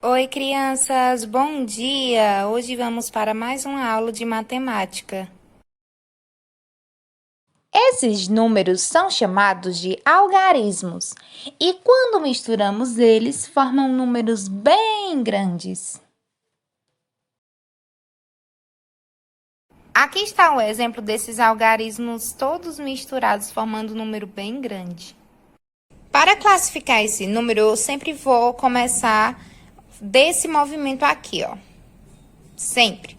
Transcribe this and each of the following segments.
Oi, crianças, bom dia! Hoje vamos para mais uma aula de matemática. Esses números são chamados de algarismos e, quando misturamos eles, formam números bem grandes. Aqui está o exemplo desses algarismos todos misturados, formando um número bem grande. Para classificar esse número, eu sempre vou começar desse movimento aqui, ó. Sempre.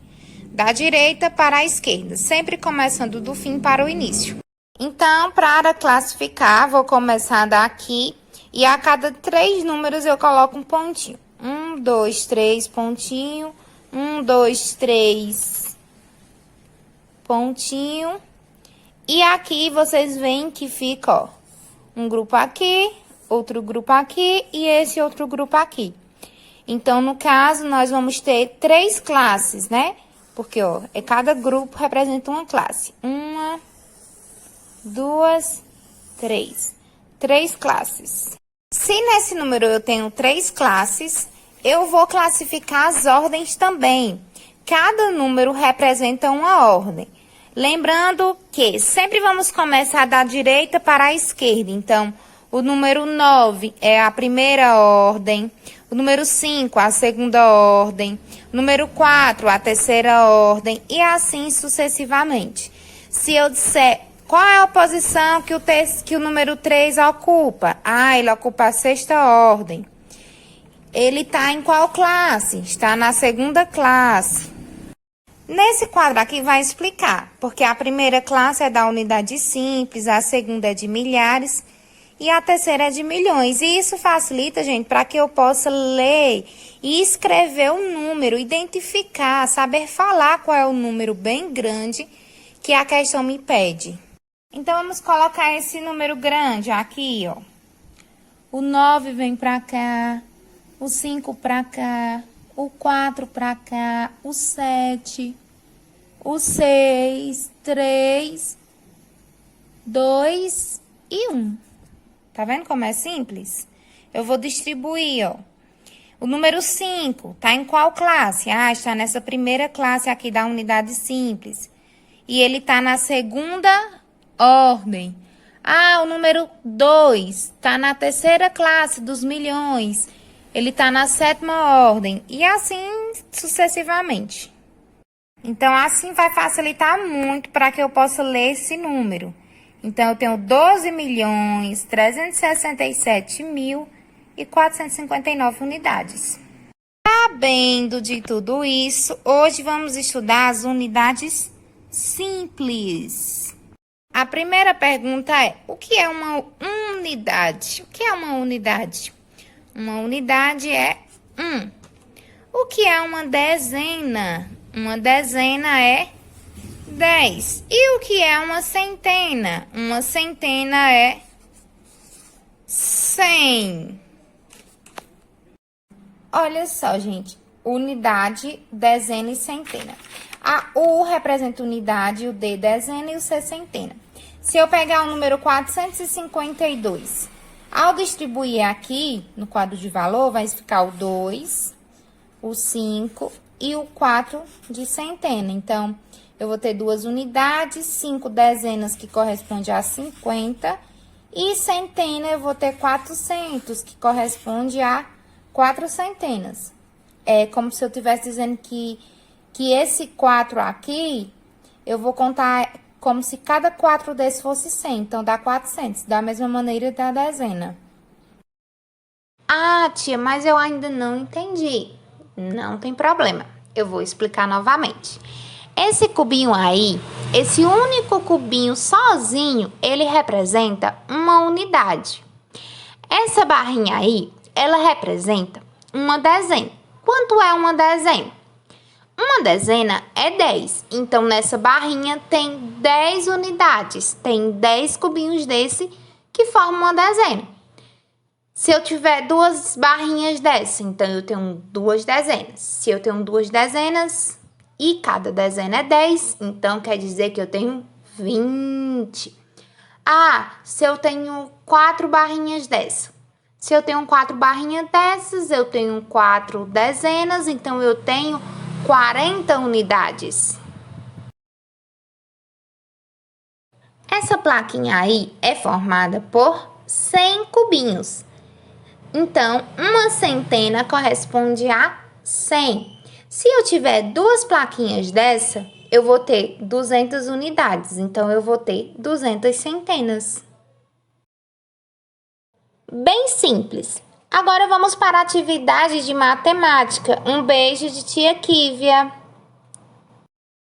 Da direita para a esquerda, sempre começando do fim para o início. Então, para classificar, vou começar daqui e a cada 3 números eu coloco um pontinho. 1, 2, 3, pontinho. 1, 2, 3, pontinho. E aqui vocês veem que fica, ó, um grupo aqui, outro grupo aqui e esse outro grupo aqui. Então, no caso, nós vamos ter 3 classes, né? Porque, ó, cada grupo representa uma classe. 1, 2, 3. 3 classes. Se nesse número eu tenho 3 classes, eu vou classificar as ordens também. Cada número representa uma ordem. Lembrando que sempre vamos começar da direita para a esquerda. Então, o número 9 é a primeira ordem. O número 5, a segunda ordem. O número 4, a terceira ordem. E assim sucessivamente. Se eu disser qual é a posição que o número 3 ocupa? Ele ocupa a sexta ordem. Ele está em qual classe? Está na segunda classe. Nesse quadro aqui vai explicar, porque a primeira classe é da unidade simples, a segunda é de milhares e a terceira é de milhões. E isso facilita, gente, para que eu possa ler e escrever o número, identificar, saber falar qual é o número bem grande que a questão me pede. Então, vamos colocar esse número grande aqui, ó. O 9 vem pra cá, o 5 pra cá, o 4 pra cá, o 7, o 6, 3, 2 e 1. Tá vendo como é simples? Eu vou distribuir, ó. O número 5 tá em qual classe? Está nessa primeira classe aqui da unidade simples. E ele tá na segunda ordem. O número 2 está na terceira classe dos milhões. Ele está na sétima ordem. E assim sucessivamente. Então, assim vai facilitar muito para que eu possa ler esse número. Então, eu tenho 12.367.459 unidades. Sabendo de tudo isso, hoje vamos estudar as unidades simples. A primeira pergunta é: o que é uma unidade? O que é uma unidade? Uma unidade é 1. O que é uma dezena? Uma dezena é 10. E o que é uma centena? Uma centena é 100. Olha só, gente. Unidade, dezena e centena. A U representa unidade, o D dezena e o C centena. Se eu pegar o número 452, ao distribuir aqui no quadro de valor, vai ficar o 2, o 5 e o 4 de centena. Então, eu vou ter 2 unidades, 5 dezenas, que corresponde a 50, e centena eu vou ter 400, que corresponde a 4 centenas. É como se eu estivesse dizendo que esse 4 aqui, eu vou contar como se cada 4 desse fosse 100. Então, dá 400, da mesma maneira da dezena. Tia, mas eu ainda não entendi. Não tem problema, eu vou explicar novamente. Esse cubinho aí, esse único cubinho sozinho, ele representa uma unidade. Essa barrinha aí, ela representa uma dezena. Quanto é uma dezena? Uma dezena é 10. Então, nessa barrinha tem 10 unidades. Tem 10 cubinhos desse que formam uma dezena. Se eu tiver 2 barrinhas dessa, então eu tenho 2 dezenas. Se eu tenho 2 dezenas e cada dezena é 10, então quer dizer que eu tenho 20. Se eu tenho 4 barrinhas dessa. Se eu tenho 4 barrinhas dessas, eu tenho 4 dezenas, então eu tenho 40 unidades. Essa plaquinha aí é formada por 100 cubinhos. Então, uma centena corresponde a 100. Se eu tiver 2 plaquinhas dessa, eu vou ter 200 unidades. Então, eu vou ter 200 centenas. Bem simples. Agora, vamos para a atividade de matemática. Um beijo de tia Kívia.